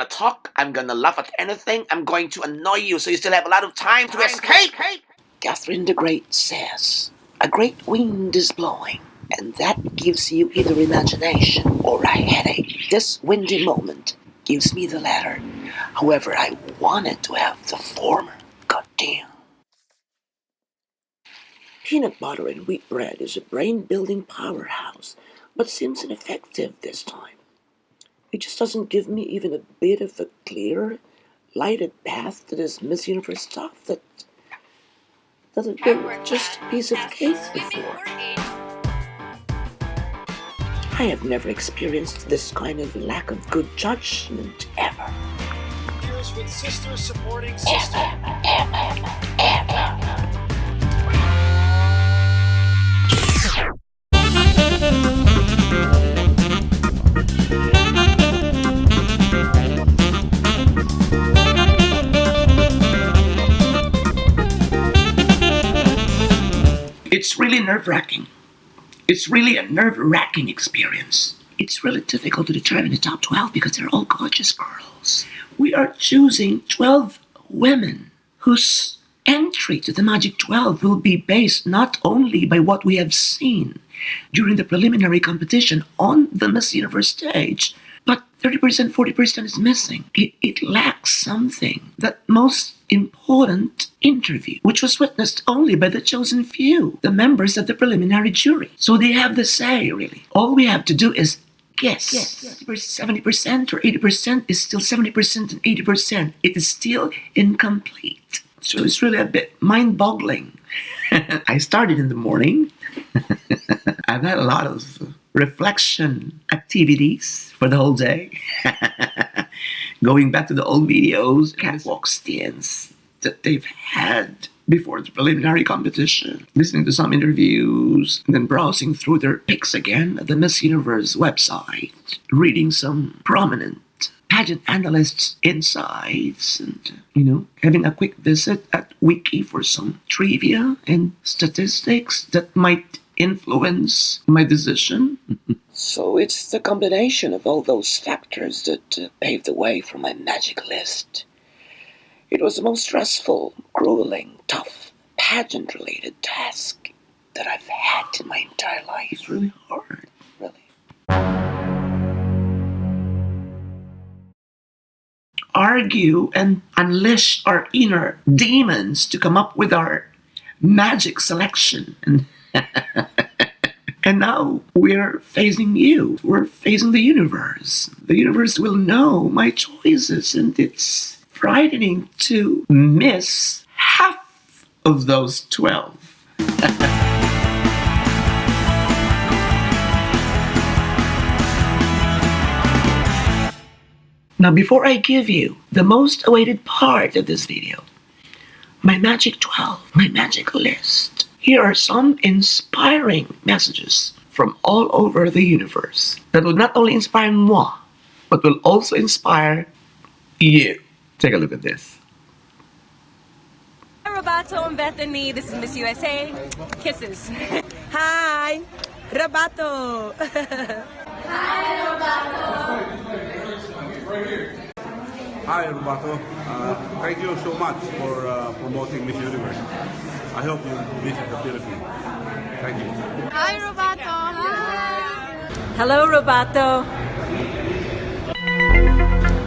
gonna talk, I'm gonna laugh at anything, I'm going to annoy you so you still have a lot of time to escape. Catherine the Great says, a great wind is blowing, and that gives you either imagination or a headache. This windy moment gives me the latter. However, I wanted to have the former. God damn. Peanut butter and wheat bread is a brain-building powerhouse, but seems ineffective this time. It just doesn't give me even a bit of a clear, lighted path to this Miss Universe stuff that had been just a piece of cake before. I have never experienced this kind of lack of good judgment ever. With sister supporting sister. It's really nerve-wracking. It's really a nerve-wracking experience. It's really difficult to determine the top 12 because they're all gorgeous girls. We are choosing 12 women whose entry to the Magic 12 will be based not only by what we have seen during the preliminary competition on the Miss Universe stage, but 30%, 40% is missing. It lacks something. That most important interview, which was witnessed only by the chosen few, the members of the preliminary jury. So they have the say, really. All we have to do is guess. 70% or 80% is still 70% and 80%. It is still incomplete. So it's really a bit mind-boggling. I started in the morning. I've had a lot of reflection activities for the whole day. Going back to the old videos, catwalk stints that they've had before the preliminary competition, listening to some interviews, and then browsing through their pics again at the Miss Universe website, reading some prominent pageant analysts' insights, and, having a quick visit at Wiki for some trivia and statistics that might influence my decision. So it's the combination of all those factors that paved the way for my magic list. It was the most stressful, grueling, tough, pageant-related task that I've had in my entire life. It's really hard, really. Argue and unleash our inner demons to come up with our magic selection. And now we're facing you. We're facing the universe. The universe will know my choices, and it's frightening to miss half of those 12. Now, before I give you the most awaited part of this video, my Magic 12, my magic list, here are some inspiring messages from all over the universe that will not only inspire moi, but will also inspire you. Take a look at this. Hi, Robato and Bethany. This is Miss USA. Kisses. Hi, Robato. Hi, Robato. Hi, Robato. Thank you so much for promoting Miss Universe. I hope you visit the Philippines. Thank you. Hi, Robato. Hi. Hello, Robato.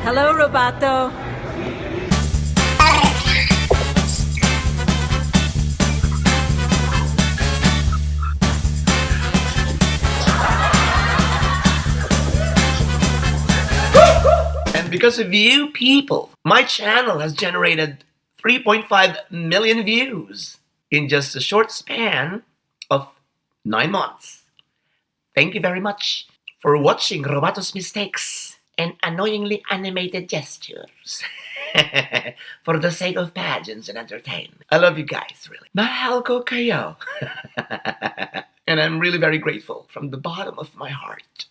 Hello, Robato. And because of you people, my channel has generated 3.5 million views in just a short span of 9 months. Thank you very much for watching Robato's mistakes and annoyingly animated gestures for the sake of pageants and entertainment. I love you guys, really. Mahal ko kayo. And I'm really very grateful from the bottom of my heart.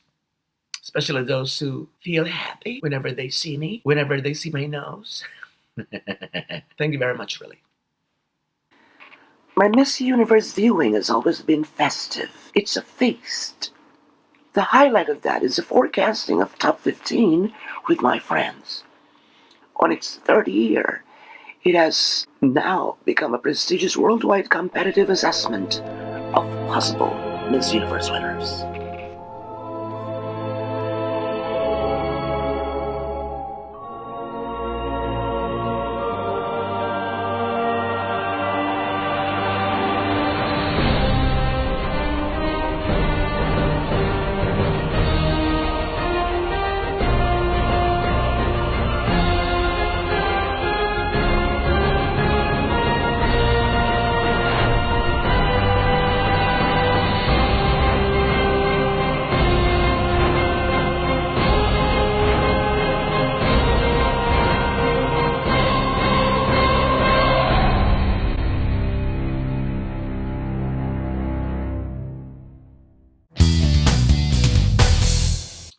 Especially those who feel happy whenever they see me, whenever they see my nose. Thank you very much, really. My Miss Universe viewing has always been festive. It's a feast. The highlight of that is the forecasting of top 15 with my friends. On its third year, it has now become a prestigious worldwide competitive assessment of possible Miss Universe winners.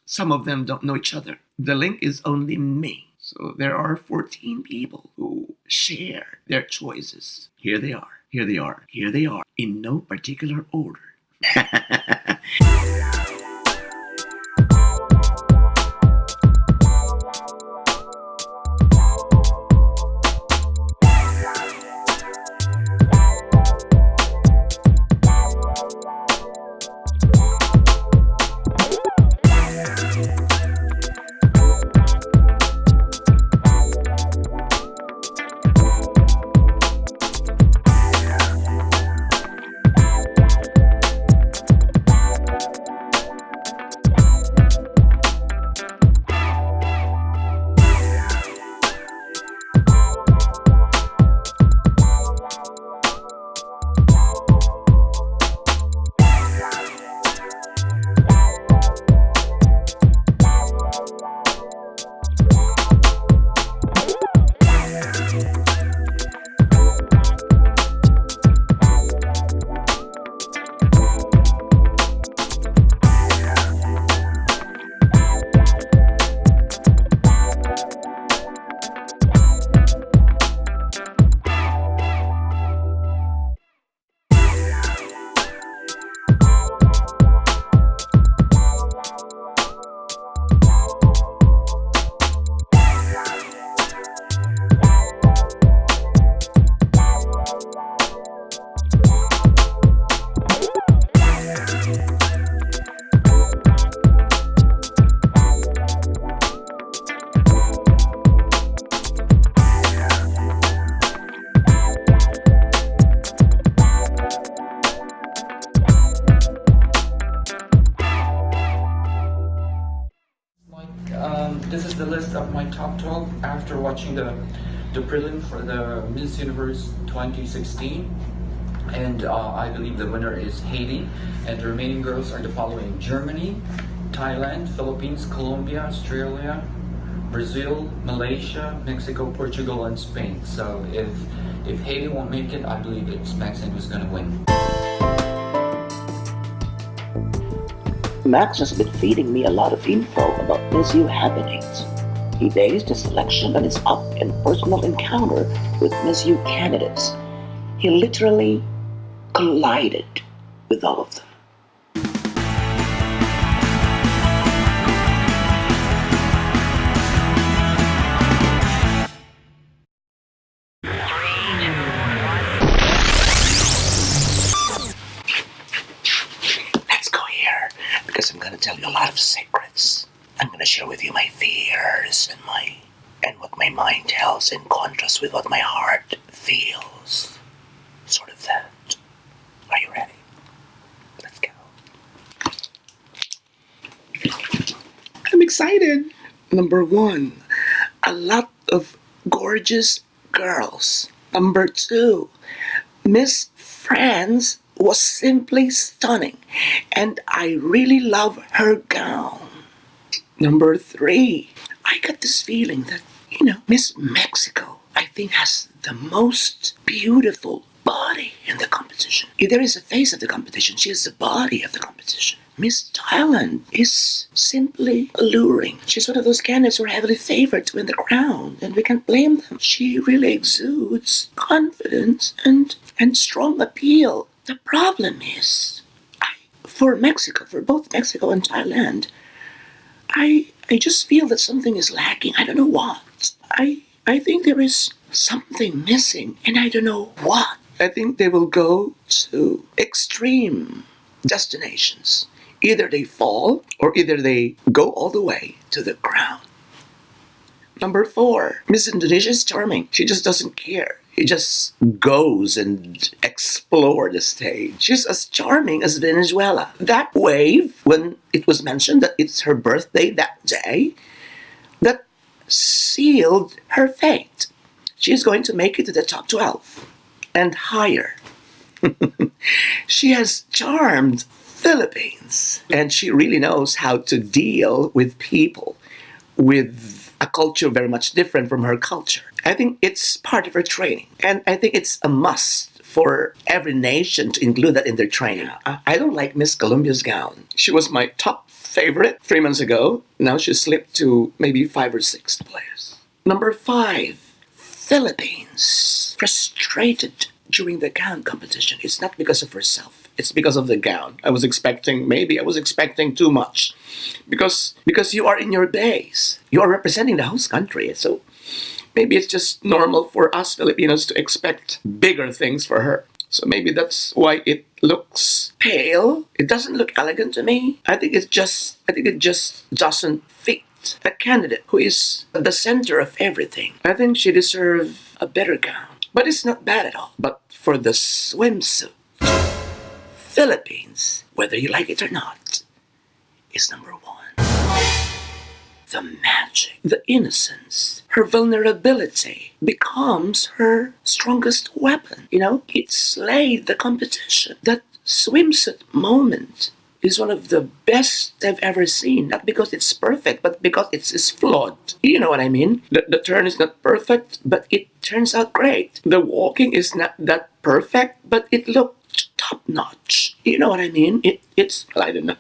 Some of them don't know each other. The link is only me. So there are 14 people who share their choices. Here they are. Here they are. Here they are. In no particular order. This is the list of my top 12 after watching the prelim for the Miss Universe 2016. And I believe the winner is Haiti. And the remaining girls are the following: Germany, Thailand, Philippines, Colombia, Australia, Brazil, Malaysia, Mexico, Portugal, and Spain. So if Haiti won't make it, I believe it's Maxine who's gonna win. Max has been feeding me a lot of info about Miss U happenings. He based his selection on his up and personal encounter with Miss U candidates. He literally collided with all of them. Let's go here, because I'm gonna tell you a lot of secrets. I'm gonna share with you my fears and what my mind tells in contrast with what my heart feels. Sort of that. Are you ready? Let's go. I'm excited. Number 1, a lot of gorgeous girls. Number 2, Miss France was simply stunning, and I really love her gown. Number 3, I got this feeling that, Miss Mexico, I think, has the most beautiful body in the competition. If there is a face of the competition, she is the body of the competition. Miss Thailand is simply alluring. She's one of those candidates who are heavily favored to win the crown, and we can't blame them. She really exudes confidence and strong appeal. The problem is, for both Mexico and Thailand, I just feel that something is lacking. I don't know what. I think there is something missing, and I don't know what. I think they will go to extreme destinations. Either they fall, or either they go all the way to the ground. Number 4, Miss Indonesia is charming. She just doesn't care. She just goes and explores the stage. She's as charming as Venezuela. That wave, when it was mentioned that it's her birthday that day, that sealed her fate. She's going to make it to the top 12 and higher. She has charmed Philippines, and she really knows how to deal with people with a culture very much different from her culture. I think it's part of her training, and I think it's a must for every nation to include that in their training. I don't like Miss Colombia's gown. She was my top favorite 3 months ago. Now she slipped to maybe 5 or 6th place. Number 5, Philippines. Frustrated during the gown competition. It's not because of herself. It's because of the gown. I was expecting too much. Because you are in your base. You are representing the host country. So maybe it's just normal for us Filipinos to expect bigger things for her. So maybe that's why it looks pale. It doesn't look elegant to me. I think it just doesn't fit a candidate who is at the center of everything. I think she deserves a better gown. But it's not bad at all. But for the swimsuit, Philippines, whether you like it or not, is number 1. The magic, the innocence, her vulnerability becomes her strongest weapon. It slayed the competition. That swimsuit moment is one of the best I've ever seen. Not because it's perfect, but because it's flawed. You know what I mean? The turn is not perfect, but it turns out great. The walking is not that perfect, but it looked top-notch. You know what I mean? It's, I don't know.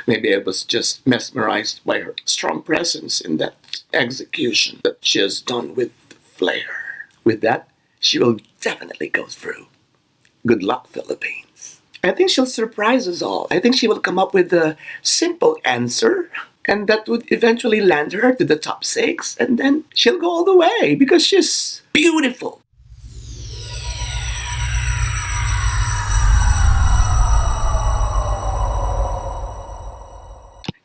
Maybe I was just mesmerized by her strong presence in that execution that she has done with flair. With that, she will definitely go through. Good luck, Philippines. I think she'll surprise us all. I think she will come up with a simple answer, and that would eventually land her to the top 6, and then she'll go all the way because she's beautiful.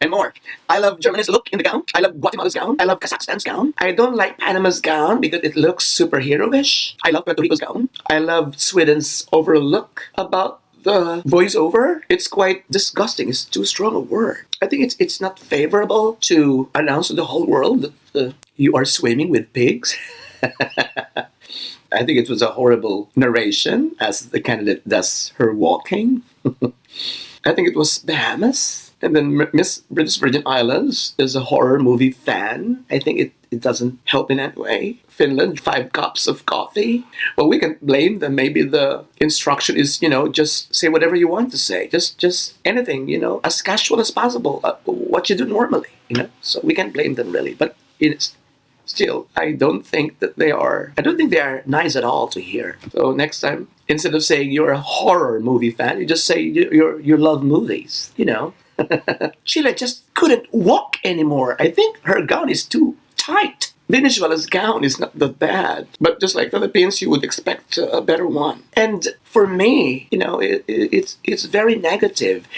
And more. I love Germany's look in the gown. I love Guatemala's gown. I love Kazakhstan's gown. I don't like Panama's gown because it looks superhero-ish. I love Puerto Rico's gown. I love Sweden's overall look. About the voiceover, it's quite disgusting. It's too strong a word. I think it's not favorable to announce to the whole world that you are swimming with pigs. I think it was a horrible narration as the candidate does her walking. I think it was Bahamas. And then Miss British Virgin Islands is a horror movie fan. I think it doesn't help in any way. Finland, 5 cups of coffee. Well, we can blame them. Maybe the instruction is, just say whatever you want to say. Just anything, as casual as possible. What you do normally, So we can blame them really. But it's still, I don't think they are nice at all to hear. So next time, instead of saying you're a horror movie fan, you just say you love movies, Chile just couldn't walk anymore. I think her gown is too tight. Venezuela's gown is not that bad, but just like Philippines, you would expect a better one. And for me, it's very negative.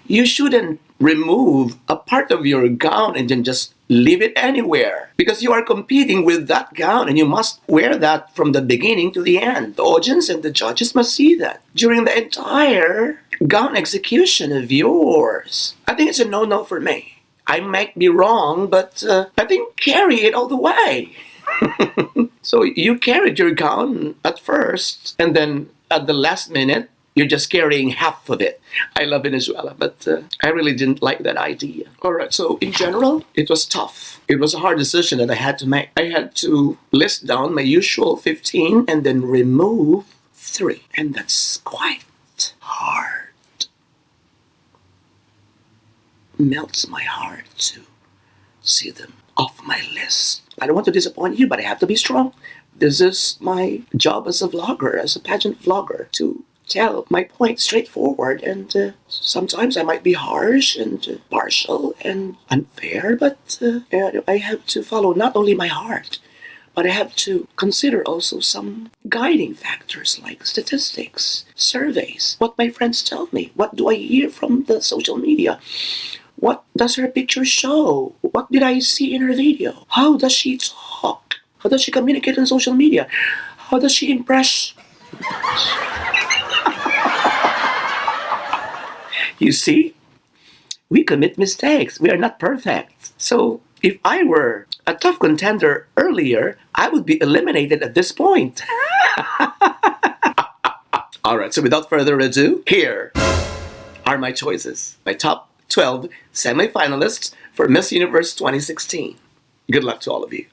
You shouldn't remove a part of your gown and then just leave it anywhere, because you are competing with that gown and you must wear that from the beginning to the end. The audience and the judges must see that during the entire gown execution of yours. I think it's a no-no for me. I might be wrong, but I think carry it all the way. So you carried your gown at first, and then at the last minute, you're just carrying half of it. I love Venezuela, but I really didn't like that idea. All right, so in general, it was tough. It was a hard decision that I had to make. I had to list down my usual 15 and then remove 3. And that's quite hard. Melts my heart to see them off my list. I don't want to disappoint you, but I have to be strong. This is my job as a vlogger, as a pageant vlogger, to tell my point straightforward, and sometimes I might be harsh and partial and unfair, but I have to follow not only my heart, But I have to consider also some guiding factors like statistics, surveys, what my friends tell me, what do I hear from the social media, what does her picture show, what did I see in her video, how does she talk, how does she communicate on social media, how does she impress. You see, we commit mistakes. We are not perfect. So if I were a tough contender earlier, I would be eliminated at this point. All right, so without further ado, here are my choices. My top 12 semi-finalists for Miss Universe 2016. Good luck to all of you.